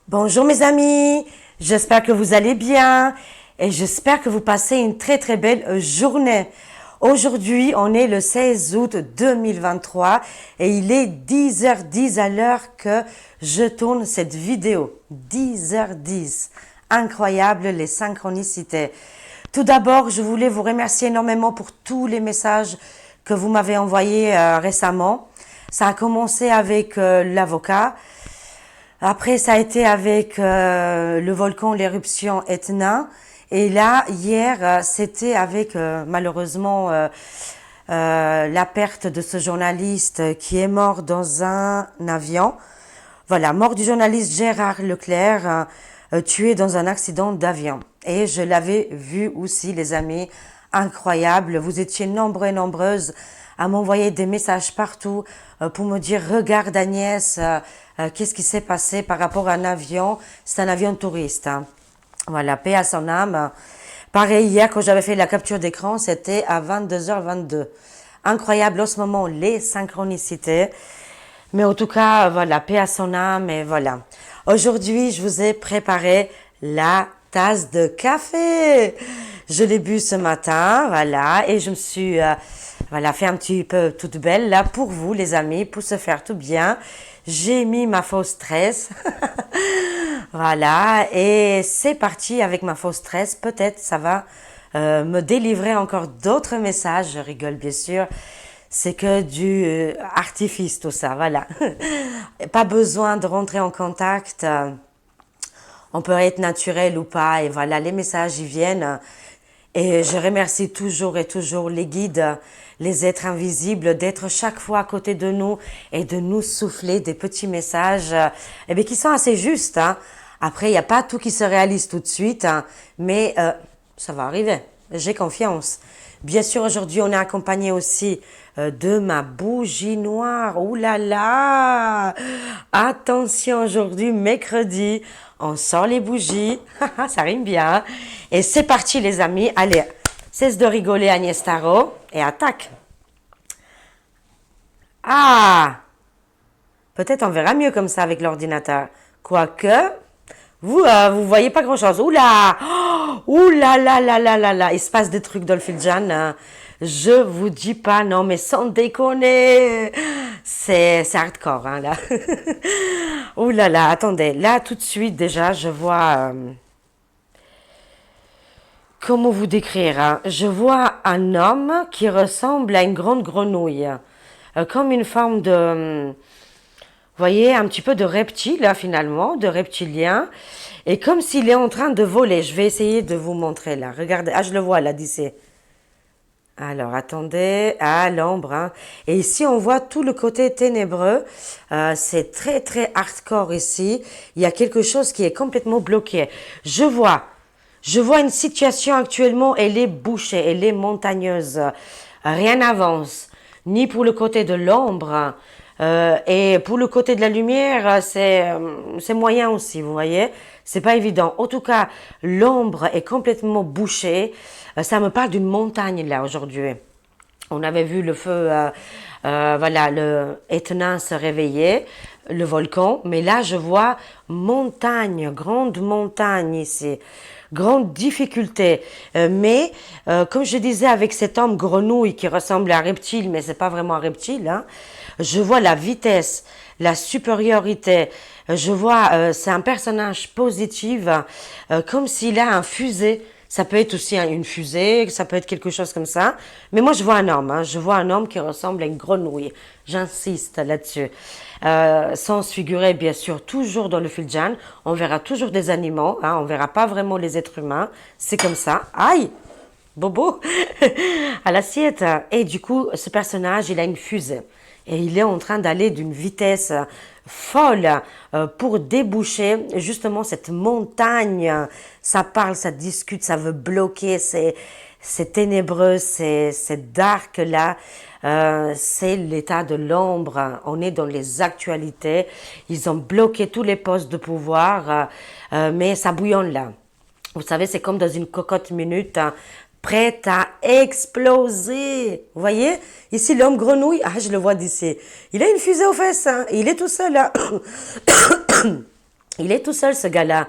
Bonjour mes amis, j'espère que vous allez bien et j'espère que vous passez une très très belle journée. Aujourd'hui, on est le 16 août 2023 et il est 10h10 à l'heure que je tourne cette vidéo. 10h10. Incroyable les synchronicités. Tout d'abord, je voulais vous remercier énormément pour tous les messages que vous m'avez envoyés récemment. Ça a commencé avec l'avocat. Après, ça a été avec le volcan, l'éruption Etna. Et là, hier, c'était avec malheureusement la perte de ce journaliste qui est mort dans un avion. Voilà, mort du journaliste Gérard Leclerc, tué dans un accident d'avion. Et je l'avais vu aussi, les amis, incroyable. Vous étiez nombreux et nombreuses à m'envoyer des messages partout pour me dire, regarde Agnès, qu'est-ce qui s'est passé par rapport à un avion. C'est un avion touriste. Hein. Voilà, paix à son âme. Pareil, hier, quand j'avais fait la capture d'écran, c'était à 22h22. Incroyable en ce moment, les synchronicités. Mais en tout cas, voilà, paix à son âme et voilà. Aujourd'hui, je vous ai préparé la tasse de café. Je l'ai bu ce matin, voilà, et je me suis, voilà, fait un petit peu toute belle là pour vous, les amis, pour se faire tout bien. J'ai mis ma fausse tresse. Voilà, et c'est parti avec ma fausse tresse. Peut-être ça va me délivrer encore d'autres messages. Je rigole bien sûr. C'est que du artifice tout ça, voilà. Pas besoin de rentrer en contact. On peut être naturel ou pas. Et voilà, les messages ils viennent. Et je remercie toujours et toujours les guides, les êtres invisibles, d'être chaque fois à côté de nous et de nous souffler des petits messages eh bien, qui sont assez justes. Hein. Après, il n'y a pas tout qui se réalise tout de suite, hein, mais ça va arriver. J'ai confiance. Bien sûr, aujourd'hui, on est accompagné aussi de ma bougie noire. Ouh là là! Attention, aujourd'hui, mercredi, on sort les bougies. Ça rime bien. Et c'est parti, les amis. Allez, cesse de rigoler, Agnès Tarot, et attaque. Ah! Peut-être on verra mieux comme ça avec l'ordinateur. Quoique, vous voyez pas grand-chose. Oula! Oula là là là là là! Il se passe des trucs dans le Fidjan. Hein. Je vous dis pas, non, mais sans déconner! C'est hardcore, hein, là. Oula là, attendez. Là, tout de suite, déjà, je vois... comment vous décrire hein. Je vois un homme qui ressemble à une grande grenouille. Comme une forme de... Vous voyez, un petit peu de reptile, là, finalement, de reptilien. Et comme s'il est en train de voler. Je vais essayer de vous montrer, là. Regardez. Ah, je le vois, là, d'ici. Alors, attendez. Ah, l'ombre. Hein. Et ici, on voit tout le côté ténébreux. C'est très, très hardcore ici. Il y a quelque chose qui est complètement bloqué. Je vois une situation actuellement, elle est bouchée, elle est montagneuse. Rien n'avance. Ni pour le côté de l'ombre, et pour le côté de la lumière, c'est moyen aussi, vous voyez. C'est pas évident. En tout cas, l'ombre est complètement bouchée. Ça me parle d'une montagne là aujourd'hui. On avait vu le feu, voilà, le Etna se réveiller, le volcan. Mais là, je vois montagne, grande montagne ici. Grande difficulté. Mais, comme je disais avec cet homme grenouille qui ressemble à un reptile, mais c'est pas vraiment un reptile, hein, je vois la vitesse, la supériorité. Je vois, c'est un personnage positif, comme s'il a un fusée. Ça peut être aussi une fusée, ça peut être quelque chose comme ça. Mais moi, je vois un homme. Hein, je vois un homme qui ressemble à une grenouille. J'insiste là-dessus. Sans se figurer, bien sûr, toujours dans le Filjan. On verra toujours des animaux. Hein, on verra pas vraiment les êtres humains. C'est comme ça. Aïe! Bobo à l'assiette. Et du coup, ce personnage, il a une fusée. Et il est en train d'aller d'une vitesse folle pour déboucher justement cette montagne. Ça parle, ça discute, ça veut bloquer, c'est ténébreux, c'est dark là. C'est l'état de l'ombre. On est dans les actualités. Ils ont bloqué tous les postes de pouvoir, mais ça bouillonne là. Vous savez, c'est comme dans une cocotte minute, hein, prête à exploser. Vous voyez? Ici, l'homme grenouille, ah, je le vois d'ici. Il a une fusée aux fesses, hein, il est tout seul là. Il est tout seul, ce gars-là.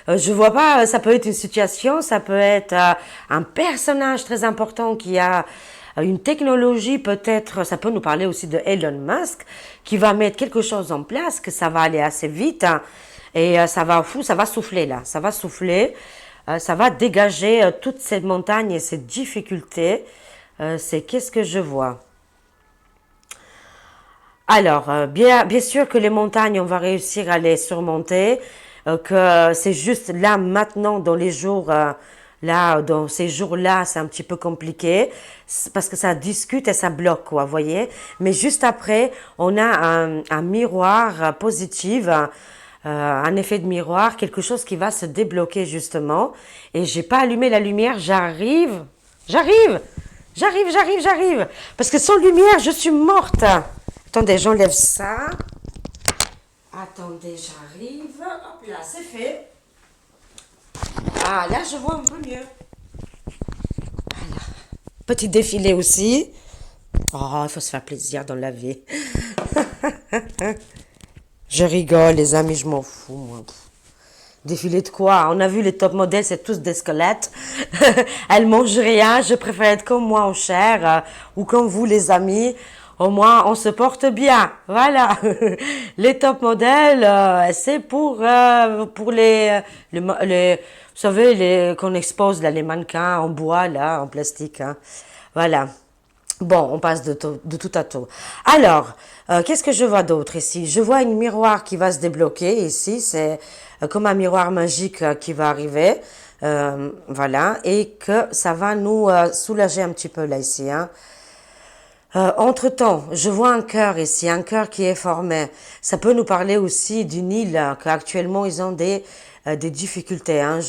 Je vois pas, ça peut être une situation, ça peut être un personnage très important qui a une technologie peut-être, ça peut nous parler aussi de Elon Musk, qui va mettre quelque chose en place, que ça va aller assez vite, hein, et ça va souffler là, ça va souffler, ça va dégager toutes ces montagnes et ces difficultés. C'est qu'est-ce que je vois? Alors, bien sûr que les montagnes, on va réussir à les surmonter, que c'est juste là, maintenant, dans les jours, là, dans ces jours-là, c'est un petit peu compliqué, parce que ça discute et ça bloque, quoi, vous voyez. Mais juste après, on a un miroir positif, un effet de miroir, quelque chose qui va se débloquer, justement. Et j'ai pas allumé la lumière, j'arrive, j'arrive. Parce que sans lumière, je suis morte. Attendez, j'enlève ça. Attendez, j'arrive. Hop là, c'est fait. Ah, là, je vois un peu mieux. Petit défilé aussi. Oh, il faut se faire plaisir dans la vie. Je rigole, les amis, je m'en fous, moi. Défilé de quoi? On a vu les top modèles, c'est tous des squelettes. Elles mangent rien. Je préfère être comme moi en chair ou comme vous, les amis. Au moins, on se porte bien. Voilà. Les top modèles, c'est pour vous savez, qu'on expose là, les mannequins en bois, là, en plastique. Hein. Voilà. Bon, on passe de tout à tout. Alors, qu'est-ce que je vois d'autre ici? Je vois une miroir qui va se débloquer ici. C'est comme un miroir magique qui va arriver. Voilà. Et que ça va nous soulager un petit peu là ici. Hein. Entre-temps, je vois un cœur ici, un cœur qui est formé. Ça peut nous parler aussi d'une île qu'actuellement ils ont des difficultés. Hein.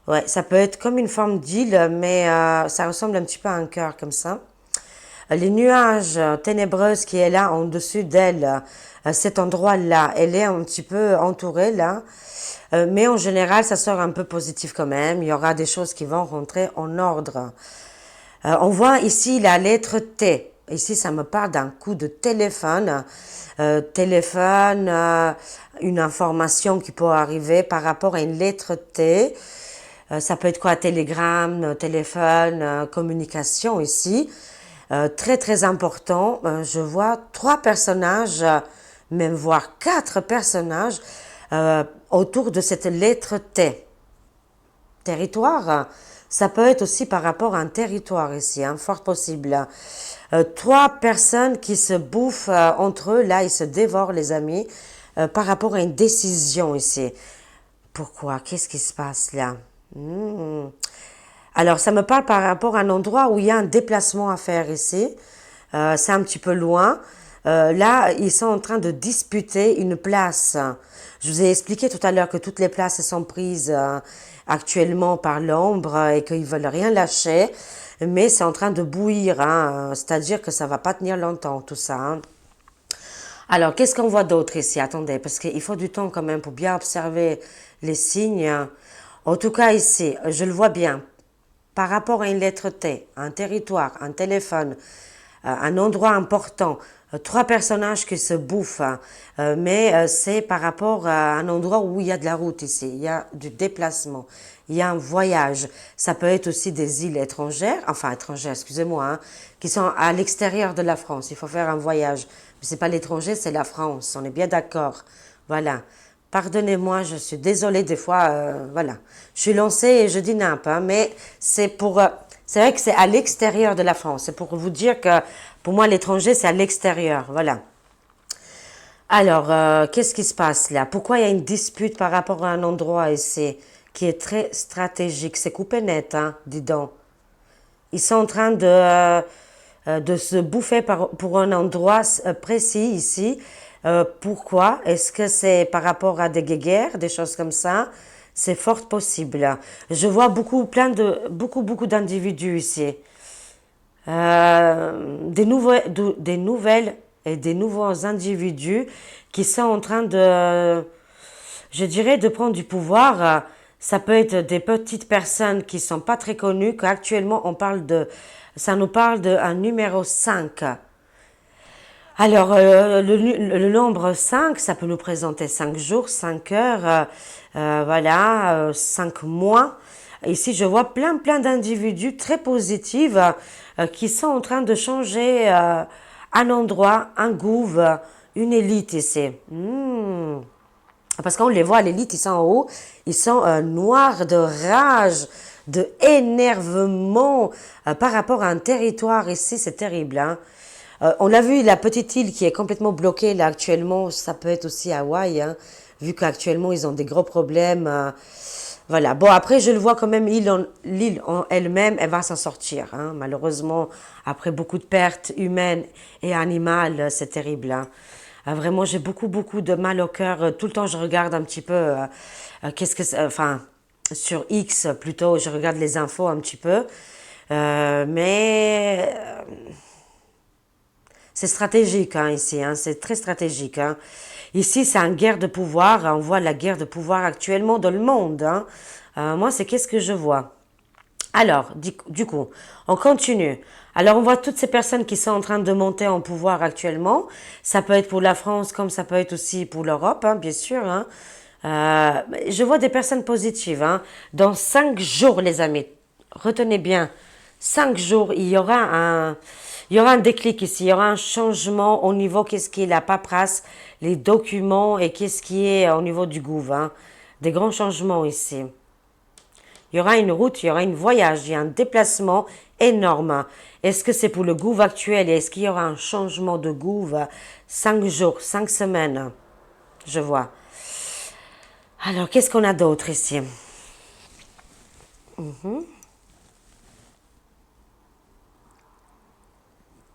Ouais, ça peut être comme une forme d'île, mais ça ressemble un petit peu à un cœur comme ça. Les nuages ténébreuses qui est là en dessus d'elle, cet endroit-là, elle est un petit peu entourée là. Mais en général, ça sort un peu positif quand même. Il y aura des choses qui vont rentrer en ordre. On voit ici la lettre T. Ici, ça me parle d'un coup de téléphone. Une information qui peut arriver par rapport à une lettre T. Ça peut être quoi? Télégramme, téléphone, communication ici. Très très important. Je vois 3 personnages, même voire 4 personnages autour de cette lettre T. Territoire, ça peut être aussi par rapport à un territoire ici, hein, fort possible. 3 personnes qui se bouffent entre eux, là, ils se dévorent, les amis, par rapport à une décision ici. Pourquoi? Qu'est-ce qui se passe là? Alors, ça me parle par rapport à un endroit où il y a un déplacement à faire ici. C'est un petit peu loin. Là, ils sont en train de disputer une place. Je vous ai expliqué tout à l'heure que toutes les places sont prises actuellement par l'ombre et qu'ils veulent rien lâcher. Mais c'est en train de bouillir. Hein, c'est-à-dire que ça va pas tenir longtemps, tout ça. Hein. Alors, qu'est-ce qu'on voit d'autre ici? Attendez, parce qu'il faut du temps quand même pour bien observer les signes. En tout cas, ici, je le vois bien. Par rapport à une lettre T, un territoire, un téléphone, un endroit important, 3 personnages qui se bouffent, hein, mais c'est par rapport à un endroit où il y a de la route ici, il y a du déplacement, il y a un voyage. Ça peut être aussi des îles étrangères, enfin étrangères, excusez-moi, hein, qui sont à l'extérieur de la France. Il faut faire un voyage. Mais c'est pas l'étranger, c'est la France. On est bien d'accord. Voilà. Pardonnez-moi, je suis désolée des fois, voilà. Je suis lancée et je dis nimp, hein, mais c'est vrai que c'est à l'extérieur de la France. C'est pour vous dire que pour moi l'étranger c'est à l'extérieur, voilà. Alors, qu'est-ce qui se passe là? Pourquoi il y a une dispute par rapport à un endroit ici qui est très stratégique? C'est coupé net, hein, dis donc. Ils sont en train de se bouffer pour un endroit précis ici. Pourquoi? Est-ce que c'est par rapport à des guéguerres, des choses comme ça? C'est fort possible. Je vois beaucoup d'individus ici. Des nouvelles et des nouveaux individus qui sont en train je dirais, de prendre du pouvoir. Ça peut être des petites personnes qui sont pas très connues, qu'actuellement ça nous parle d'un numéro 5. Alors, le nombre 5, ça peut nous présenter 5 jours, 5 heures, voilà, 5 mois. Ici, je vois plein d'individus très positifs qui sont en train de changer un endroit, un gouv, une élite ici. Parce qu'on les voit, l'élite, ils sont en haut, ils sont noirs de rage, de énervement par rapport à un territoire ici, c'est terrible. Hein. On a vu la petite île qui est complètement bloquée là actuellement, ça peut être aussi Hawaï, hein, vu qu'actuellement ils ont des gros problèmes. Voilà, bon après je le vois quand même, l'île en elle-même, elle va s'en sortir. Hein. Malheureusement, après beaucoup de pertes humaines et animales, c'est terrible. Hein. Vraiment, j'ai beaucoup de mal au cœur. Tout le temps, je regarde un petit peu, qu'est-ce que c'est, enfin, sur X plutôt, je regarde les infos un petit peu. Mais c'est stratégique hein, ici, hein, c'est très stratégique. Hein. Ici, c'est une guerre de pouvoir. On voit la guerre de pouvoir actuellement dans le monde. Hein. Moi, c'est qu'est-ce que je vois. Alors, du coup, on continue. Alors, on voit toutes ces personnes qui sont en train de monter en pouvoir actuellement. Ça peut être pour la France comme ça peut être aussi pour l'Europe, hein, bien sûr. Hein. Je vois des personnes positives. Hein. Dans 5 jours, les amis, retenez bien, 5 jours, il y aura un déclic ici, il y aura un changement au niveau qu'est-ce qui est la paperasse, les documents et qu'est-ce qui est au niveau du gouv. Hein. Des grands changements ici. Il y aura une route, il y aura un voyage, il y a un déplacement énorme. Est-ce que c'est pour le gouv actuel et est-ce qu'il y aura un changement de gouv 5 jours, 5 semaines? Je vois. Alors, qu'est-ce qu'on a d'autre ici?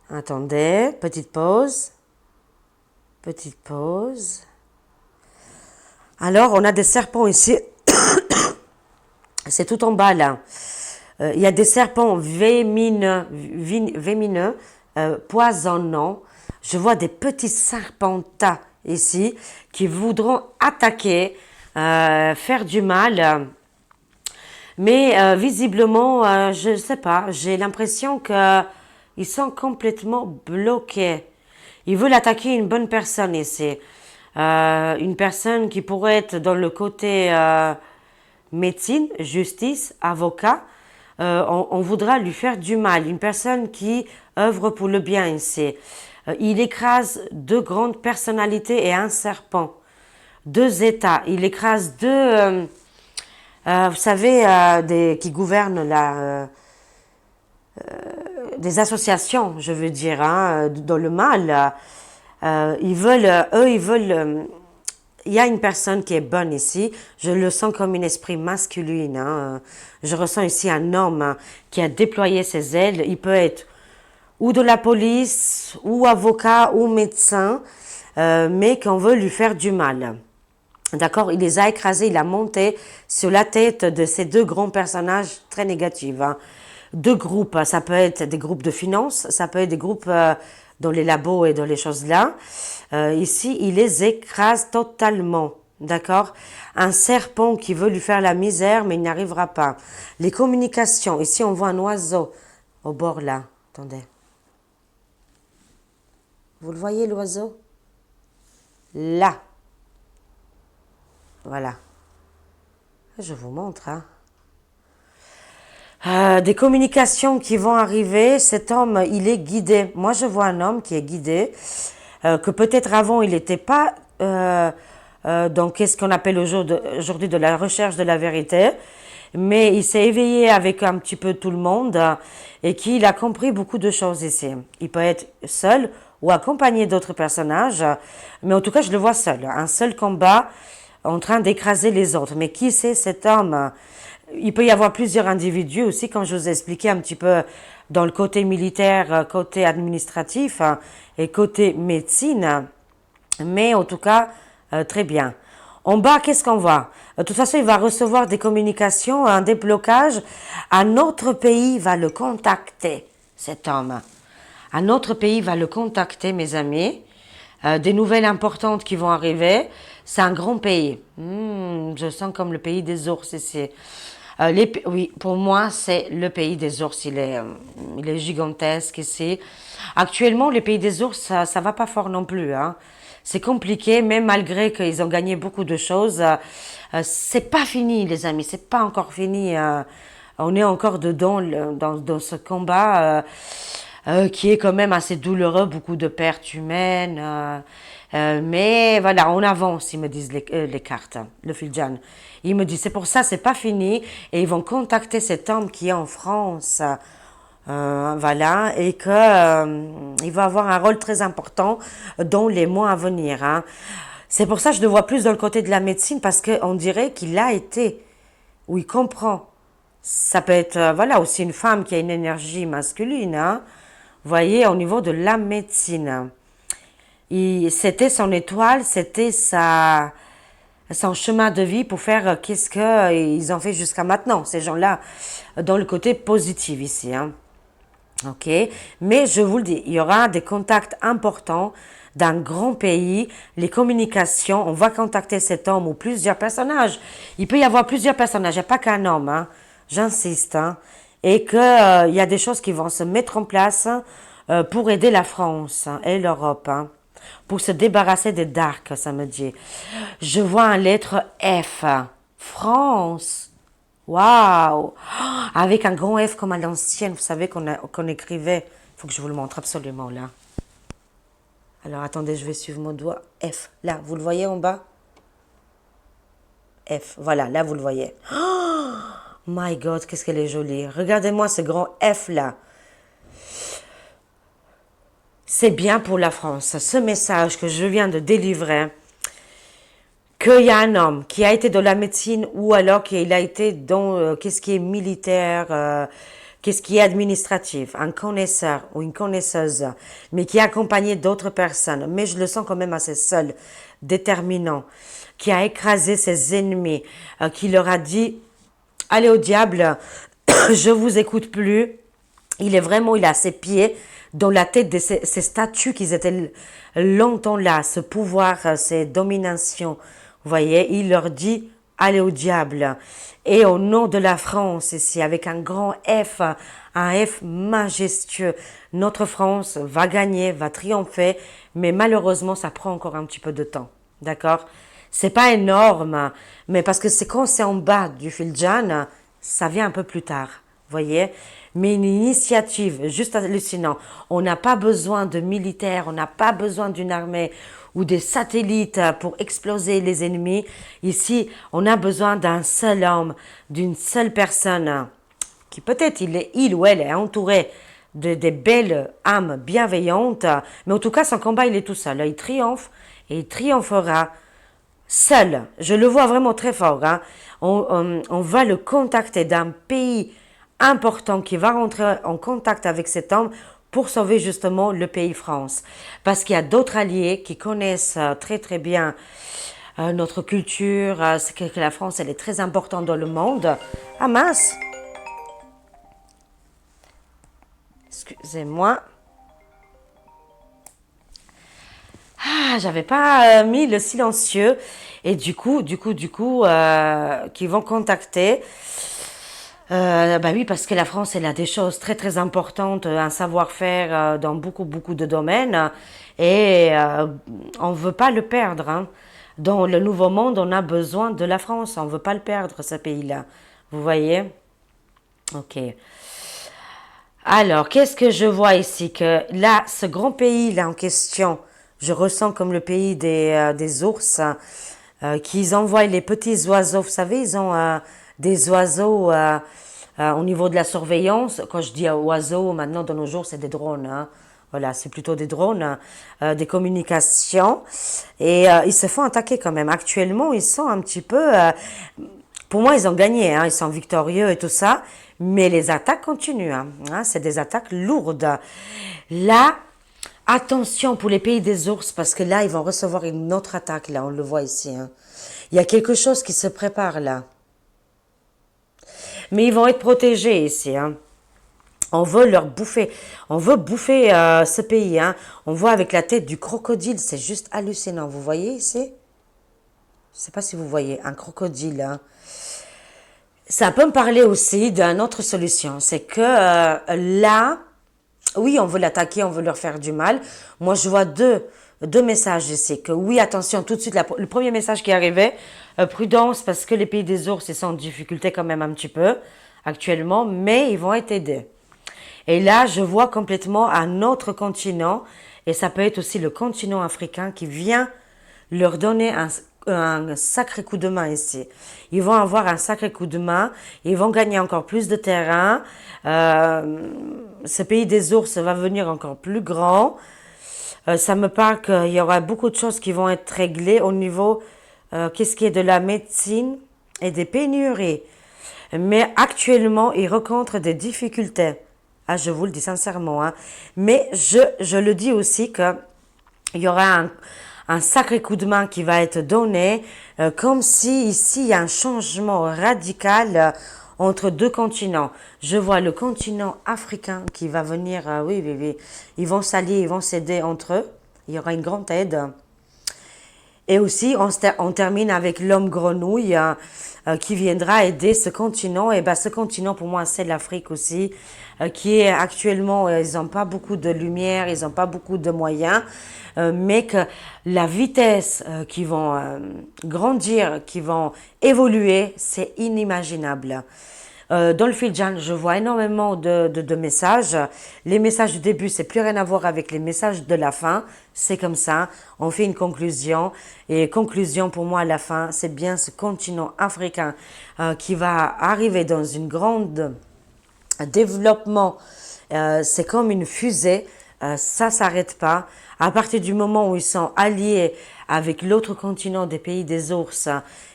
Attendez, petite pause. Petite pause. Alors, on a des serpents ici. C'est tout en bas là. Il y a des serpents vémineux, poisonnants. Je vois des petits serpentats ici qui voudront attaquer, faire du mal. Mais visiblement, je ne sais pas, j'ai l'impression qu'ils sont complètement bloqués. Ils veulent attaquer une bonne personne ici. Une personne qui pourrait être dans le côté médecine, justice, avocat. On voudra lui faire du mal. Une personne qui œuvre pour le bien ici. Il écrase 2 grandes personnalités et un serpent. 2 États. Il écrase vous savez, qui gouvernent des associations, je veux dire, hein, dans le mal. Ils veulent. Il y a une personne qui est bonne ici. Je le sens comme un esprit masculin. Hein. Je ressens ici un homme hein, qui a déployé ses ailes. Il peut être ou de la police, ou avocat, ou médecin, mais qu'on veut lui faire du mal. D'accord, il les a écrasés, il a monté sur la tête de ces 2 grands personnages très négatifs. Hein. 2 groupes, ça peut être des groupes de finances, ça peut être des groupes dans les labos et dans les choses là. Ici, il les écrase totalement. D'accord. Un serpent qui veut lui faire la misère, mais il n'y arrivera pas. Les communications, ici on voit un oiseau au bord là. Attendez. Vous le voyez l'oiseau? Là. Voilà. Je vous montre. Hein. Des communications qui vont arriver. Cet homme, il est guidé. Moi, je vois un homme qui est guidé, que peut-être avant, il n'était pas dans qu'est-ce qu'on appelle aujourd'hui de la recherche de la vérité, mais il s'est éveillé avec un petit peu tout le monde et qu'il a compris beaucoup de choses ici. Il peut être seul ou accompagné d'autres personnages, mais en tout cas, je le vois seul. Un seul combat en train d'écraser les autres. Mais qui c'est cet homme? Il peut y avoir plusieurs individus aussi, comme je vous ai expliqué un petit peu dans le côté militaire, côté administratif et côté médecine. Mais en tout cas, très bien. En bas, qu'est-ce qu'on voit? De toute façon, il va recevoir des communications, un déblocage. Un autre pays va le contacter, cet homme. Un autre pays va le contacter, mes amis. Des nouvelles importantes qui vont arriver. C'est un grand pays. Je sens comme le pays des ours ici. Oui, pour moi, c'est le pays des ours. Il est gigantesque ici. Actuellement, le pays des ours, ça va pas fort non plus, hein. C'est compliqué, même malgré qu'ils ont gagné beaucoup de choses. C'est pas fini, les amis. C'est pas encore fini. On est encore dedans, dans ce combat. Qui est quand même assez douloureux, beaucoup de pertes humaines. Mais voilà, on avance, ils me disent les cartes, le Filjan. Ils me disent, c'est pour ça, c'est pas fini. Et ils vont contacter cet homme qui est en France. Voilà, et que il va avoir un rôle très important dans les mois à venir, hein. C'est pour ça que je le vois plus dans le côté de la médecine, parce qu'on dirait qu'il a été, ou il comprend. Ça peut être, voilà, aussi une femme qui a une énergie masculine, hein. Vous voyez, au niveau de la médecine. C'était son étoile, c'était son chemin de vie pour faire qu'est-ce qu'ils ont fait jusqu'à maintenant, ces gens-là, dans le côté positif ici, hein. Ok, mais je vous le dis, il y aura des contacts importants d'un grand pays, les communications, on va contacter cet homme ou plusieurs personnages. Il peut y avoir plusieurs personnages, il n'y a pas qu'un homme, hein, j'insiste, hein, et qu'il y a des choses qui vont se mettre en place pour aider la France, hein, et l'Europe, hein, pour se débarrasser des darks, ça me dit. Je vois un lettre F, France. Waouh! Avec un grand F comme à l'ancienne, vous savez qu'on écrivait. Il faut que je vous le montre absolument là. Alors attendez, je vais suivre mon doigt. F, là, vous le voyez en bas? F, voilà, là vous le voyez. Oh my God, qu'est-ce qu'elle est jolie. Regardez-moi ce grand F là. C'est bien pour la France. Ce message que je viens de délivrer, qu'il y a un homme qui a été dans la médecine ou alors qu'il a été dans qu'est-ce qui est militaire, qu'est-ce qui est administratif, un connaisseur ou une connaisseuse, mais qui a accompagné d'autres personnes, mais je le sens quand même assez seul, déterminant, qui a écrasé ses ennemis, qui leur a dit, allez au diable, je vous écoute plus. Il a ses pieds dans la tête de ces statues qui étaient longtemps là, ce pouvoir, ces dominations. Vous voyez, il leur dit, allez au diable. Et au nom de la France, ici, avec un grand F, un F majestueux, notre France va gagner, va triompher, mais malheureusement, ça prend encore un petit peu de temps. D'accord? C'est pas énorme, mais parce que c'est quand c'est en bas du Filjan, ça vient un peu plus tard. Voyez, mais une initiative juste hallucinant. On n'a pas besoin de militaires, on n'a pas besoin d'une armée ou des satellites pour exploser les ennemis. Ici, on a besoin d'un seul homme, d'une seule personne qui peut-être il ou elle est entouré de des belles âmes bienveillantes, mais en tout cas son combat il est tout seul. Il triomphe et il triomphera seul. Je le vois vraiment très fort, hein. On va le contacter d'un pays important qui va rentrer en contact avec cet homme pour sauver justement le pays France. Parce qu'il y a d'autres alliés qui connaissent très très bien notre culture, c'est que la France elle est très importante dans le monde. Ah mince, excusez-moi. Ah, j'avais pas mis le silencieux et qui vont contacter. Bah oui, parce que la France, elle a des choses très très importantes, un savoir-faire dans beaucoup de domaines et on veut pas le perdre, hein. Dans le nouveau monde, on a besoin de la France, on veut pas le perdre, ce pays-là. Vous voyez? Ok. Alors, qu'est-ce que je vois ici? Que là, ce grand pays-là en question, je ressens comme le pays des ours, qu'ils envoient les petits oiseaux. Vous savez, ils ont des oiseaux au niveau de la surveillance. Quand je dis oiseaux, maintenant, de nos jours, c'est des drones, hein. Voilà, c'est plutôt des drones, des communications. Et ils se font attaquer quand même. Actuellement, ils sont un petit peu... pour moi, ils ont gagné, hein, ils sont victorieux et tout ça, mais les attaques continuent, hein, c'est des attaques lourdes. Là, attention pour les pays des ours, parce que là, ils vont recevoir une autre attaque, là, on le voit ici, hein. Il y a quelque chose qui se prépare là. Mais ils vont être protégés ici, hein. On veut leur bouffer, on veut bouffer ce pays, hein. On voit avec la tête du crocodile, c'est juste hallucinant, vous voyez ici? Je ne sais pas si vous voyez, un crocodile, hein. Ça peut me parler aussi d'une autre solution. C'est que là, oui, on veut l'attaquer, on veut leur faire du mal. Moi, je vois deux messages ici. Que oui, attention, tout de suite, le premier message qui arrivait, prudence, parce que les pays des ours, ils sont en difficulté quand même un petit peu actuellement, mais ils vont être aidés. Et là, je vois complètement un autre continent, et ça peut être aussi le continent africain qui vient leur donner un sacré coup de main ici. Ils vont avoir un sacré coup de main, ils vont gagner encore plus de terrain, ce pays des ours va devenir encore plus grand. Ça me parle qu'il y aura beaucoup de choses qui vont être réglées au niveau, qu'est-ce qui est de la médecine et des pénuries. Mais actuellement, ils rencontrent des difficultés. Ah, je vous le dis sincèrement, hein. Mais je le dis aussi que il y aura un sacré coup de main qui va être donné, comme si ici il y a un changement radical entre deux continents. Je vois le continent africain qui va venir, oui, oui, oui, ils vont s'allier, ils vont s'aider entre eux. Il y aura une grande aide. Et aussi, on termine avec l'homme grenouille qui viendra aider ce continent. Et ben, ce continent, pour moi, c'est l'Afrique aussi, qui est actuellement, ils n'ont pas beaucoup de lumière, ils n'ont pas beaucoup de moyens, mais que la vitesse qui vont grandir, qui vont évoluer, c'est inimaginable. Dans le Fidjan, je vois énormément de messages. Les messages du début, c'est plus rien à voir avec les messages de la fin. C'est comme ça. On fait une conclusion. Et conclusion, pour moi, à la fin, c'est bien ce continent africain qui va arriver dans une grande développement. C'est comme une fusée. Ça s'arrête pas. À partir du moment où ils sont alliés avec l'autre continent des pays des ours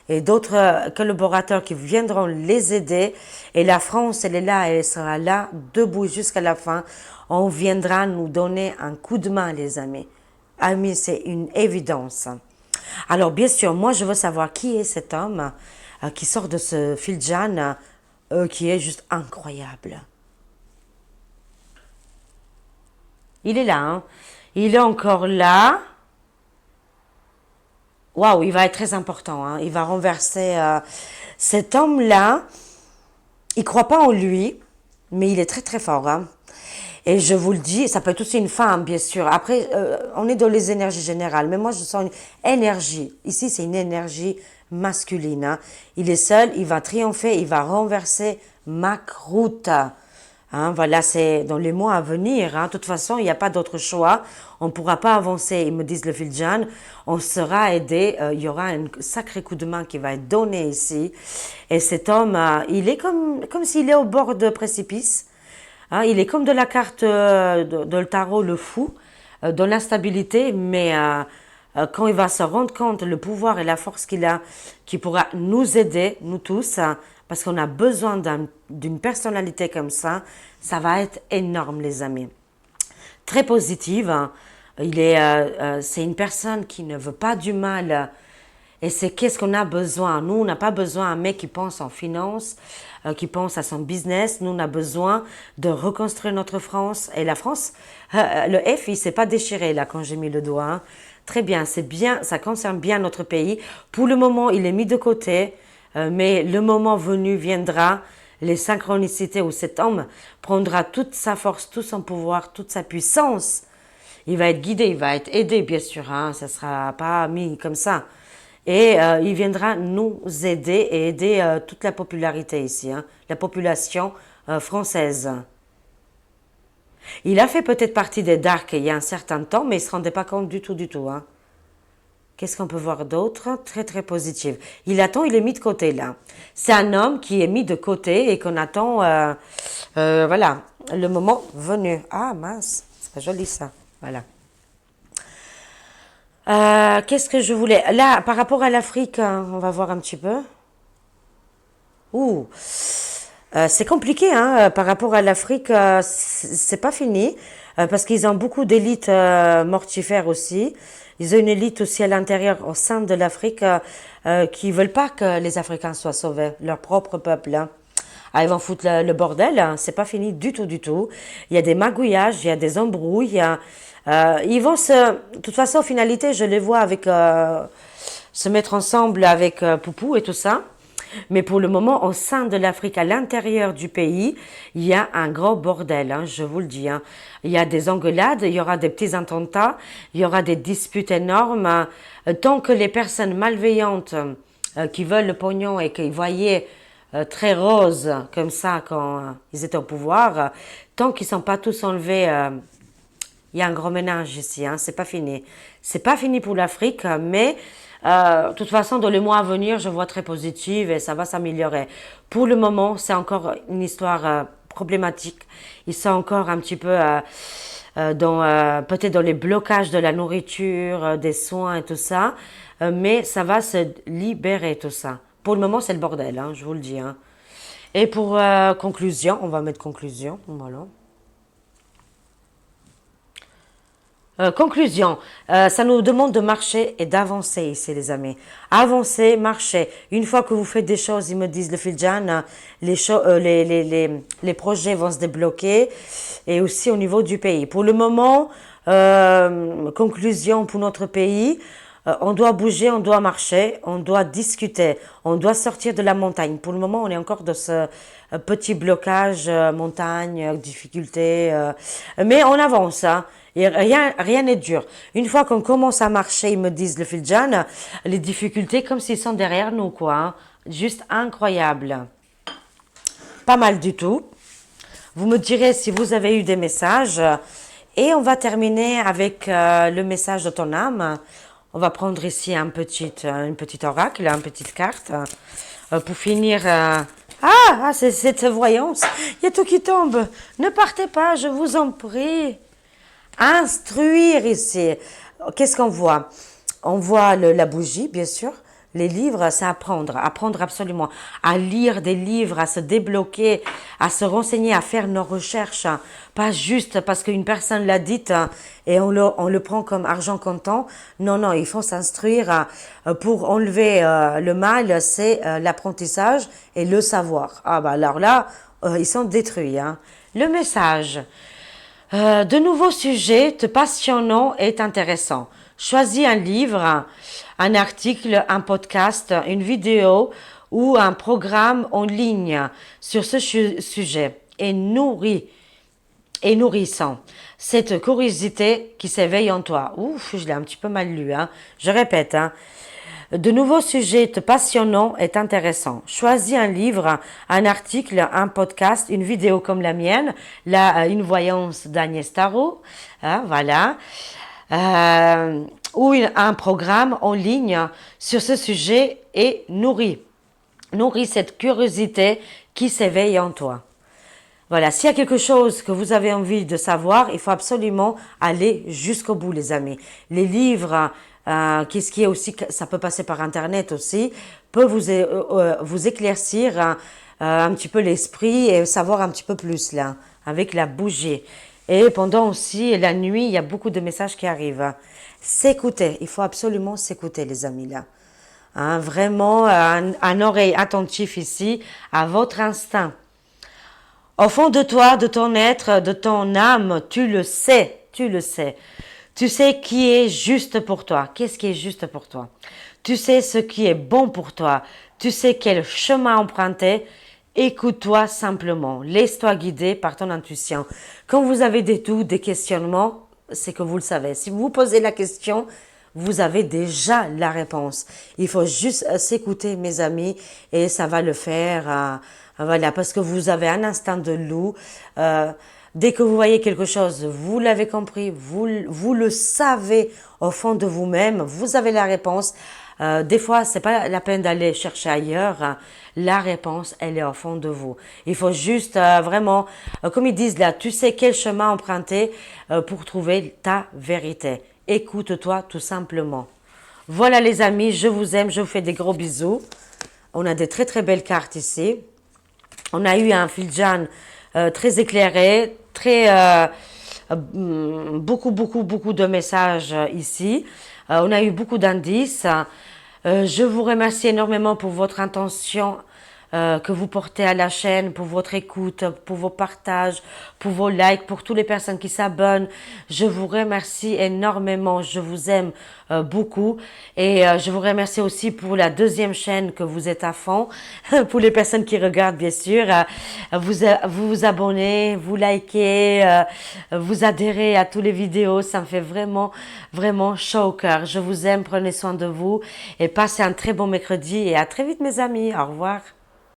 et d'autres collaborateurs qui viendront les aider, et la France, elle est là, elle sera là, debout jusqu'à la fin, on viendra nous donner un coup de main, les amis. Amis, c'est une évidence. Alors, bien sûr, moi, je veux savoir qui est cet homme qui sort de ce Fidjan, qui est juste incroyable. Il est là, hein. Il est encore là. Waouh, il va être très important, hein. Il va renverser cet homme-là. Il croit pas en lui, mais il est très très fort, hein. Et je vous le dis, ça peut être aussi une femme, bien sûr. Après, on est dans les énergies générales, mais moi je sens une énergie. Ici, c'est une énergie masculine, hein. Il est seul, il va triompher, il va renverser Makruta. Hein, voilà, c'est dans les mois à venir, hein. De toute façon, il n'y a pas d'autre choix. On ne pourra pas avancer, ils me disent le Fidjan. On sera aidé. Il y aura un sacré coup de main qui va être donné ici. Et cet homme, il est comme s'il est au bord de précipice. Hein, il est comme de la carte de le tarot, le fou, dans l'instabilité, mais quand il va se rendre compte le pouvoir et la force qu'il a, qui pourra nous aider, nous tous, hein, parce qu'on a besoin d'une personnalité comme ça va être énorme, les amis. Très positive, hein. C'est une personne qui ne veut pas du mal. Et c'est qu'est-ce qu'on a besoin. Nous, on n'a pas besoin d'un mec qui pense en finance, qui pense à son business. Nous, on a besoin de reconstruire notre France. Et la France, le F, il s'est pas déchiré là quand j'ai mis le doigt, hein. Très bien, c'est bien, ça concerne bien notre pays. Pour le moment, il est mis de côté, mais le moment venu viendra, les synchronicités où cet homme prendra toute sa force, tout son pouvoir, toute sa puissance. Il va être guidé, il va être aidé, bien sûr, hein, ça ne sera pas mis comme ça. Et il viendra nous aider et aider toute la popularité ici, hein, la population française. Il a fait peut-être partie des Dark il y a un certain temps, mais il ne se rendait pas compte du tout, du tout, hein. Qu'est-ce qu'on peut voir d'autre? Très, très positif. Il attend, il est mis de côté, là. C'est un homme qui est mis de côté et qu'on attend, voilà, le moment venu. Ah, mince, c'est pas joli, ça. Voilà. Qu'est-ce que je voulais? Là, par rapport à l'Afrique, hein, on va voir un petit peu. Ouh, c'est compliqué, hein, par rapport à l'Afrique, c'est pas fini, parce qu'ils ont beaucoup d'élites mortifères aussi. Ils ont une élite aussi à l'intérieur, au sein de l'Afrique, qui veulent pas que les Africains soient sauvés, leur propre peuple, hein. Ah, ils vont foutre le bordel, hein. C'est pas fini du tout, du tout. Il y a des magouillages, il y a des embrouilles. Ils vont de toute façon, en finalité, je les vois avec se mettre ensemble avec Poupou et tout ça. Mais pour le moment, au sein de l'Afrique, à l'intérieur du pays, il y a un gros bordel, hein, je vous le dis. Hein. Il y a des engueulades, il y aura des petits attentats, il y aura des disputes énormes. Tant que les personnes malveillantes qui veulent le pognon et qui voyaient très rose comme ça quand ils étaient au pouvoir, tant qu'ils ne sont pas tous enlevés, il y a un gros ménage ici, hein, c'est pas fini. C'est pas fini pour l'Afrique, mais de toute façon, dans les mois à venir, je vois très positive et ça va s'améliorer. Pour le moment, c'est encore une histoire problématique. Ils sont encore un petit peu peut-être dans les blocages de la nourriture, des soins et tout ça, mais ça va se libérer tout ça. Pour le moment, c'est le bordel, hein, je vous le dis. Hein. Et pour conclusion, on va mettre conclusion, voilà. Conclusion, ça nous demande de marcher et d'avancer ici les amis. Avancer, marcher. Une fois que vous faites des choses, ils me disent le Filjan, les projets vont se débloquer et aussi au niveau du pays. Pour le moment, conclusion pour notre pays, on doit bouger, on doit marcher, on doit discuter, on doit sortir de la montagne. Pour le moment, on est encore dans ce petit blocage, montagne, difficulté, mais on avance. Hein. Et rien n'est dur. Une fois qu'on commence à marcher, ils me disent le Filjan, les difficultés comme s'ils sont derrière nous, quoi. Hein. Juste incroyable. Pas mal du tout. Vous me direz si vous avez eu des messages. Et on va terminer avec le message de ton âme. On va prendre ici une petite oracle, une petite carte. Pour finir... c'est cette voyance. Il y a tout qui tombe. Ne partez pas, je vous en prie. Instruire ici. Qu'est-ce qu'on voit? On voit la bougie, bien sûr. Les livres, c'est apprendre. Apprendre absolument. À lire des livres, à se débloquer, à se renseigner, à faire nos recherches. Pas juste parce qu'une personne l'a dit et on le prend comme argent comptant. Non, non, il faut s'instruire pour enlever le mal, c'est l'apprentissage et le savoir. Ah bah alors là, ils sont détruits. Hein. Le message. De nouveaux sujets te passionnant et intéressants. Choisis un livre, un article, un podcast, une vidéo ou un programme en ligne sur ce sujet et nourrissant cette curiosité qui s'éveille en toi. Ouf, je l'ai un petit peu mal lu. Hein. Je répète. Hein. De nouveaux sujets passionnants et intéressants. Choisis un livre, un article, un podcast, une vidéo comme la mienne, une voyance d'Agnès Tarot, hein, voilà, ou un programme en ligne sur ce sujet et nourris cette curiosité qui s'éveille en toi. Voilà, s'il y a quelque chose que vous avez envie de savoir, il faut absolument aller jusqu'au bout, les amis. Les livres, qu'est-ce qui est aussi, ça peut passer par Internet aussi, peut vous éclaircir un petit peu l'esprit et savoir un petit peu plus là, avec la bougie. Et pendant aussi la nuit, il y a beaucoup de messages qui arrivent. S'écouter, il faut absolument s'écouter, les amis là. Hein, vraiment, un oreille attentif ici à votre instinct. Au fond de toi, de ton être, de ton âme, tu le sais, tu le sais. Tu sais qui est juste pour toi. Qu'est-ce qui est juste pour toi? Tu sais ce qui est bon pour toi. Tu sais quel chemin emprunter. Écoute-toi simplement. Laisse-toi guider par ton intuition. Quand vous avez des doutes, des questionnements, c'est que vous le savez. Si vous vous posez la question, vous avez déjà la réponse. Il faut juste s'écouter, mes amis, et ça va le faire. Voilà, parce que vous avez un instinct de loup. Dès que vous voyez quelque chose, vous l'avez compris, vous le savez au fond de vous-même, vous avez la réponse. Des fois, c'est pas la peine d'aller chercher ailleurs. La réponse, elle est au fond de vous. Il faut juste vraiment, comme ils disent là, tu sais quel chemin emprunter pour trouver ta vérité. Écoute-toi tout simplement. Voilà les amis, je vous aime, je vous fais des gros bisous. On a des très très belles cartes ici. On a eu un Filjan très éclairé, beaucoup de messages ici. On a eu beaucoup d'indices. Je vous remercie énormément pour votre intention que vous portez à la chaîne, pour votre écoute, pour vos partages, pour vos likes, pour toutes les personnes qui s'abonnent. Je vous remercie énormément. Je vous aime beaucoup. Et je vous remercie aussi pour la deuxième chaîne que vous êtes à fond. Pour les personnes qui regardent, bien sûr. Vous abonnez, vous likez, vous adhérez à toutes les vidéos. Ça me fait vraiment, vraiment chaud au cœur. Je vous aime. Prenez soin de vous. Et passez un très bon mercredi. Et à très vite, mes amis. Au revoir.